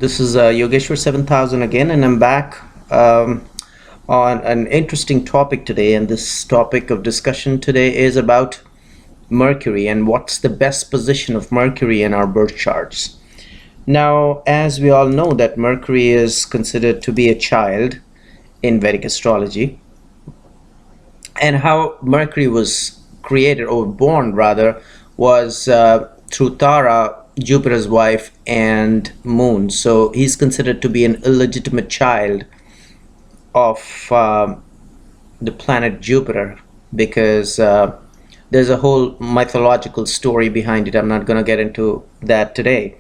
This is Yogeshwar 7000 again, and I'm back on an interesting topic today. And this topic of discussion today is about Mercury and what's the best position of Mercury in our birth charts. Now, as we all know, that Mercury is considered to be a child in Vedic astrology, and how Mercury was created or born rather was through Tara, Jupiter's wife, and Moon. So he's considered to be an illegitimate child of the planet Jupiter because there's a whole mythological story behind it. I'm not going to get into that today.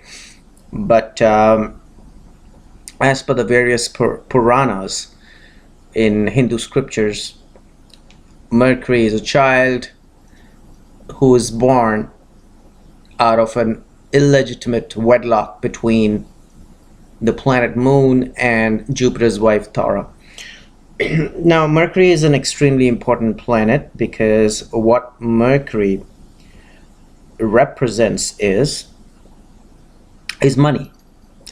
But as per the various Puranas in Hindu scriptures, Mercury is a child who is born out of an illegitimate wedlock between the planet Moon and Jupiter's wife Tara. Now, Mercury is an extremely important planet because what Mercury represents is money.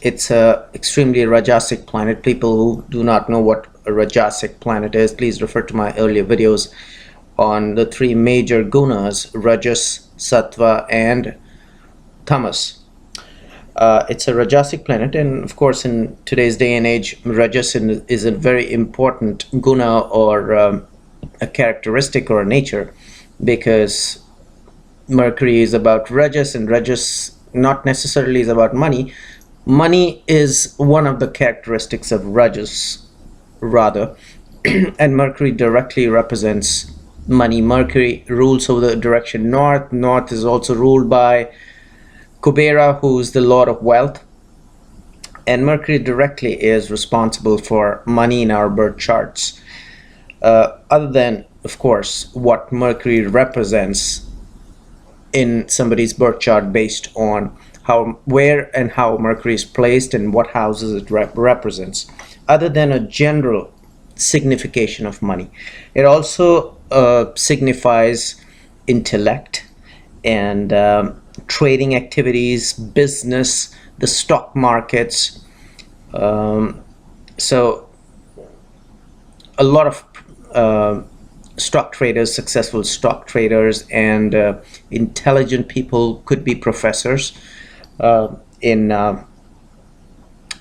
It's a extremely Rajasic planet. People who do not know what a Rajasic planet is, please refer to my earlier videos on the three major gunas: Rajas, Sattva, and Tamas. It's a Rajasic planet, and of course in today's day and age, Rajas is a very important guna or a characteristic or a nature, because Mercury is about Rajas, and Rajas not necessarily is about money. Money is one of the characteristics of Rajas rather, and Mercury directly represents money. Mercury rules over the direction north. North is also ruled by Kubera, who's the lord of wealth, and Mercury directly is responsible for money in our birth charts. Other than, of course, what Mercury represents in somebody's birth chart based on where and how Mercury is placed and what houses it represents. Other than a general signification of money, it also signifies intellect and trading activities, business, the stock markets. So a lot of stock traders, successful stock traders, and intelligent people, could be professors, in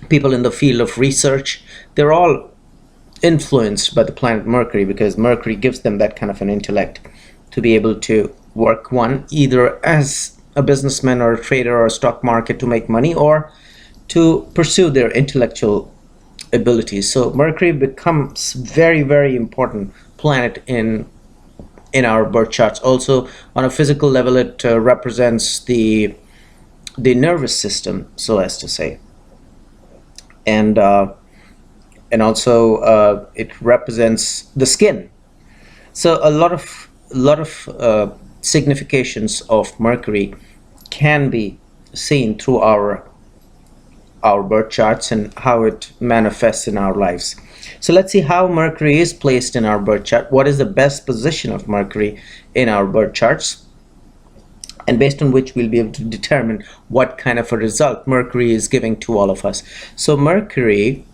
people in the field of research. They're all influenced by the planet Mercury because Mercury gives them that kind of an intellect to be able to work either as a businessman or a trader or a stock market to make money, or to pursue their intellectual abilities. So Mercury becomes very, very important planet in our birth charts. Also, on a physical level, it represents the nervous system, so as to say, and also it represents the skin. So a lot of significations of Mercury can be seen through our birth charts and how it manifests in our lives. So let's see how Mercury is placed in our birth chart. What is the best position of Mercury in our birth charts, and based on which we'll be able to determine what kind of a result Mercury is giving to all of us. So Mercury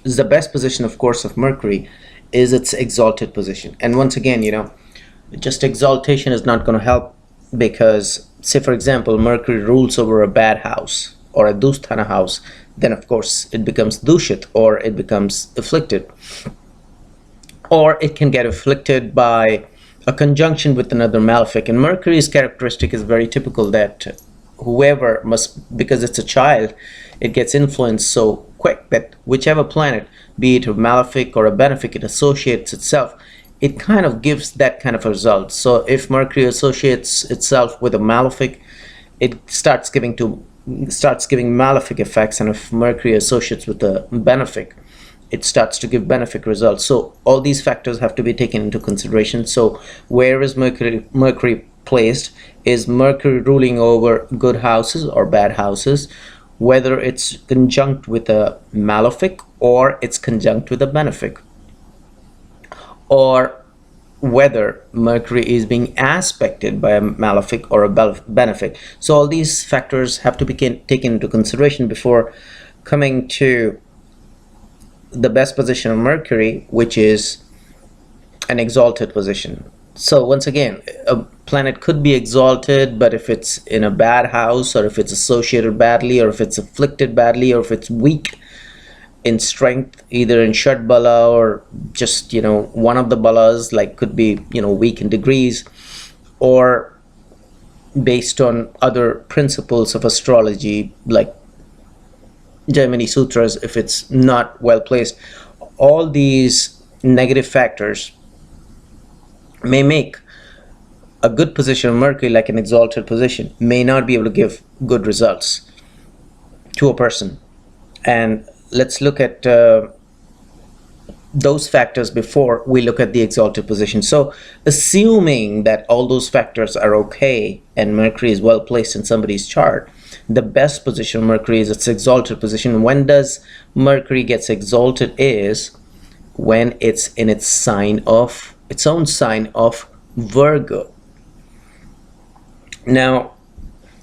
is the best position, of course, of Mercury is its exalted position. And once again, just exaltation is not going to help, because say for example Mercury rules over a bad house or a dusthana house, then of course it becomes dushit, or it becomes afflicted, or it can get afflicted by a conjunction with another malefic. And Mercury's characteristic is very typical, that whoever because it's a child, it gets influenced so quick that whichever planet, be it a malefic or a benefic, it associates itself, it kind of gives that kind of a result. So if Mercury associates itself with a malefic, it starts giving malefic effects, and if Mercury associates with a benefic, it starts to give benefic results. So all these factors have to be taken into consideration. So where is Mercury placed? Is Mercury ruling over good houses or bad houses? Whether it's conjunct with a malefic or it's conjunct with a benefic, or whether Mercury is being aspected by a malefic or a benefic. So all these factors have to be taken into consideration before coming to the best position of Mercury, which is an exalted position. So once again, a planet could be exalted, but if it's in a bad house, or if it's associated badly, or if it's afflicted badly, or if it's weak in strength, either in Shad Bala or just, one of the balas, like could be, weak in degrees, or based on other principles of astrology, like Jaimini Sutras, if it's not well placed. All these negative factors may make a good position of Mercury, like an exalted position, may not be able to give good results to a person. And let's look at those factors before we look at the exalted position. So assuming that all those factors are okay and Mercury is well placed in somebody's chart, the best position of Mercury is its exalted position. When does Mercury gets exalted? Is when it's in its own sign of Virgo. Now,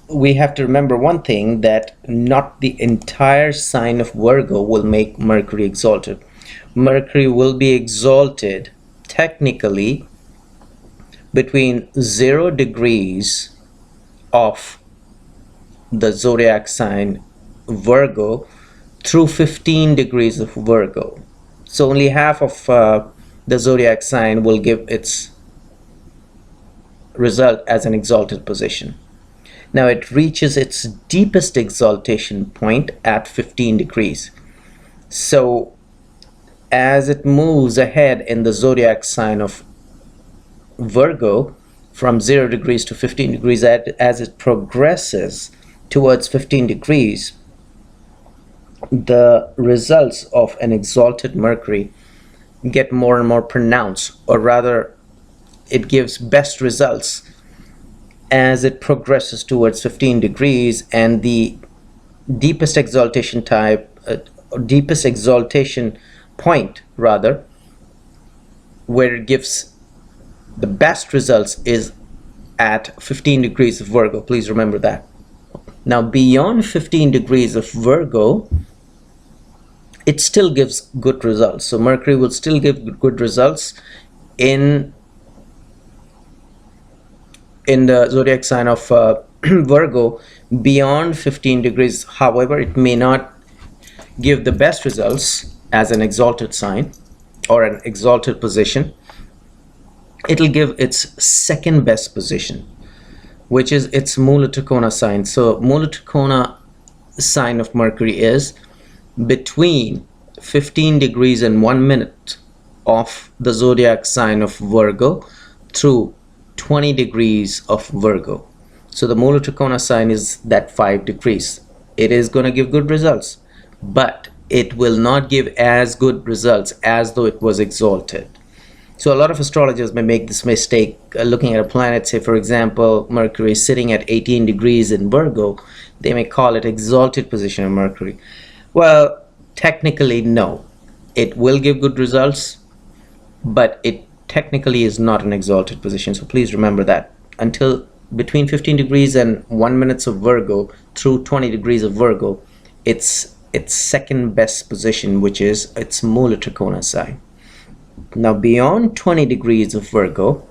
we have to remember one thing, that not the entire sign of Virgo will make Mercury exalted. Mercury will be exalted technically between 0 degrees of the zodiac sign Virgo through 15 degrees of Virgo. So only half of the zodiac sign will give its result as an exalted position. Now it reaches its deepest exaltation point at 15 degrees. So as it moves ahead in the zodiac sign of Virgo from 0 degrees to 15 degrees, as it progresses towards 15 degrees, the results of an exalted Mercury get more and more pronounced, or rather it gives best results as it progresses towards 15 degrees, and the deepest exaltation point rather, where it gives the best results, is at 15 degrees of Virgo. Please remember that. Now beyond 15 degrees of Virgo, it still gives good results. So Mercury will still give good results in the zodiac sign of Virgo beyond 15 degrees. However, it may not give the best results as an exalted sign or an exalted position. It'll give its second best position, which is its Mula Trikona sign. So Mula Trikona sign of Mercury is between 15 degrees and 1 minute of the zodiac sign of Virgo through 20 degrees of Virgo. So the Mula Trikona sign is that 5 degrees. It is going to give good results, but it will not give as good results as though it was exalted. So a lot of astrologers may make this mistake, looking at a planet, say for example Mercury is sitting at 18 degrees in Virgo, they may call it exalted position of Mercury. Well, technically no, it will give good results, but it technically is not an exalted position. So please remember that. Until between 15 degrees and 1 minute of Virgo through 20 degrees of Virgo, it's its second best position, which is its Mula Trikona sign. Now beyond 20 degrees of Virgo,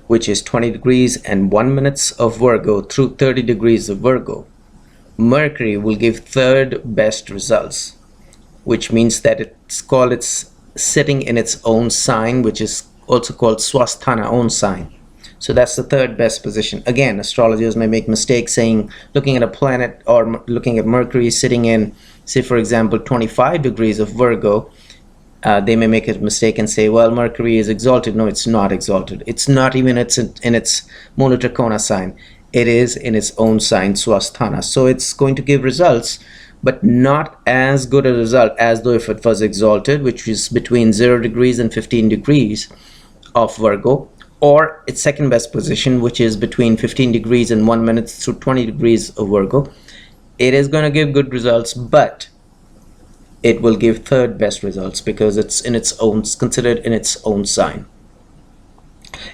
which is 20 degrees and 1 minute of Virgo through 30 degrees of Virgo, Mercury will give third best results, which means that it's sitting in its own sign, which is also called Swasthana own sign. So that's the third best position. Again, astrologers may make mistakes saying, looking at a planet or looking at Mercury sitting in, say for example 25 degrees of Virgo, they may make a mistake and say, well, Mercury is exalted. No, it's not exalted. It's not even in its Mula Trikona sign. It is in its own sign, Swasthana. So it's going to give results, but not as good a result as though if it was exalted, which is between 0 degrees and 15 degrees of Virgo, or its second best position, which is between 15 degrees and 1 minute through 20 degrees of Virgo. It is going to give good results, but it will give third best results because it's considered in its own sign.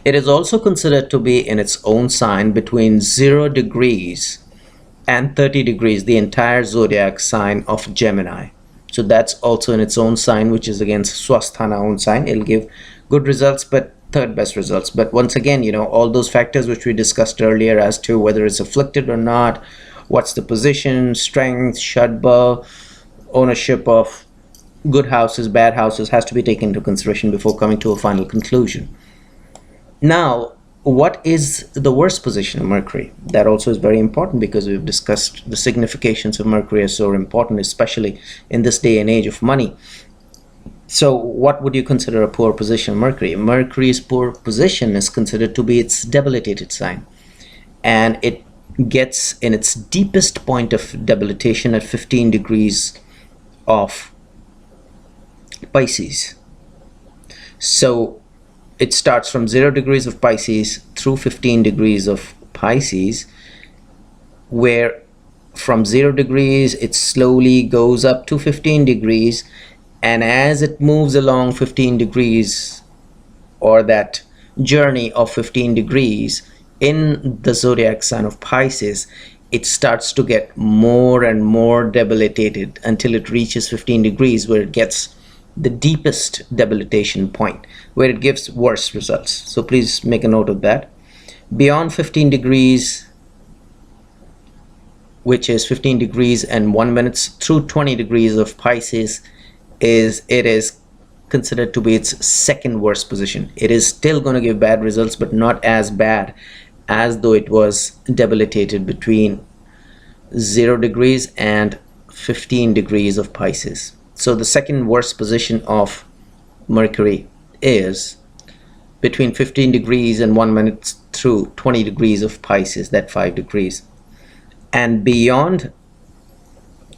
It is also considered to be in its own sign between 0 degrees and 30 degrees, the entire zodiac sign of Gemini. So that's also in its own sign, which is against Swasthana own sign. It'll give good results, but third best results. But once again, you know, all those factors which we discussed earlier as to whether it's afflicted or not, what's the position, strength, shadba, ownership of good houses, bad houses, has to be taken into consideration before coming to a final conclusion. Now, what is the worst position of Mercury? That also is very important because we've discussed the significations of Mercury are so important, especially in this day and age of money. So what would you consider a poor position of Mercury? Mercury's poor position is considered to be its debilitated sign, and it gets in its deepest point of debilitation at 15 degrees of Pisces. So it starts from 0 degrees of Pisces through 15 degrees of Pisces, where from 0 degrees it slowly goes up to 15 degrees, and as it moves along 15 degrees, or that journey of 15 degrees in the zodiac sign of Pisces, it starts to get more and more debilitated until it reaches 15 degrees, where it gets the deepest debilitation point, where it gives worse results. So please make a note of that. Beyond 15 degrees, which is 15 degrees and 1 minute through 20 degrees of Pisces, it is considered to be its second worst position. It is still going to give bad results, but not as bad as though it was debilitated between 0 degrees and 15 degrees of Pisces. So the second worst position of Mercury is between 15 degrees and 1 minute through 20 degrees of Pisces, that 5 degrees. And beyond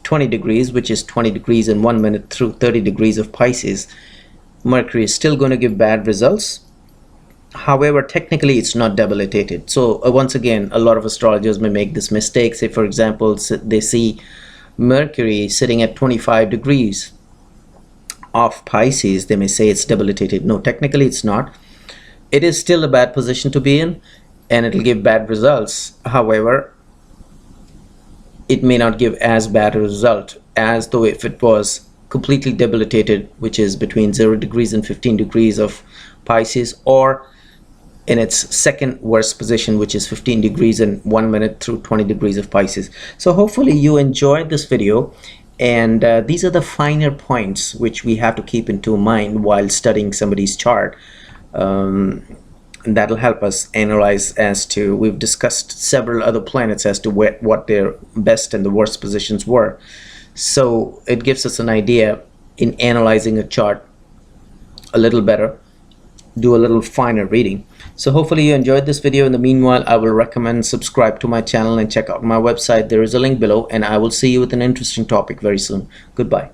20 degrees, which is 20 degrees and 1 minute through 30 degrees of Pisces, Mercury is still going to give bad results. However, technically it's not debilitated. So once again, a lot of astrologers may make this mistake. Say for example, they see Mercury sitting at 25 degrees of Pisces, they may say it's debilitated. No, technically it's not. It is still a bad position to be in, and it'll give bad results. However, it may not give as bad a result as though if it was completely debilitated, which is between 0 degrees and 15 degrees of Pisces, or in its second worst position, which is 15 degrees and 1 minute through 20 degrees of Pisces. So hopefully you enjoyed this video, and these are the finer points which we have to keep into mind while studying somebody's chart. That'll help us analyze as to, we've discussed several other planets as to what their best and the worst positions were. So it gives us an idea in analyzing a chart a little better, do a little finer reading. So hopefully you enjoyed this video. In the meanwhile, I will recommend subscribe to my channel and check out my website. There is a link below, and I will see you with an interesting topic very soon. Goodbye.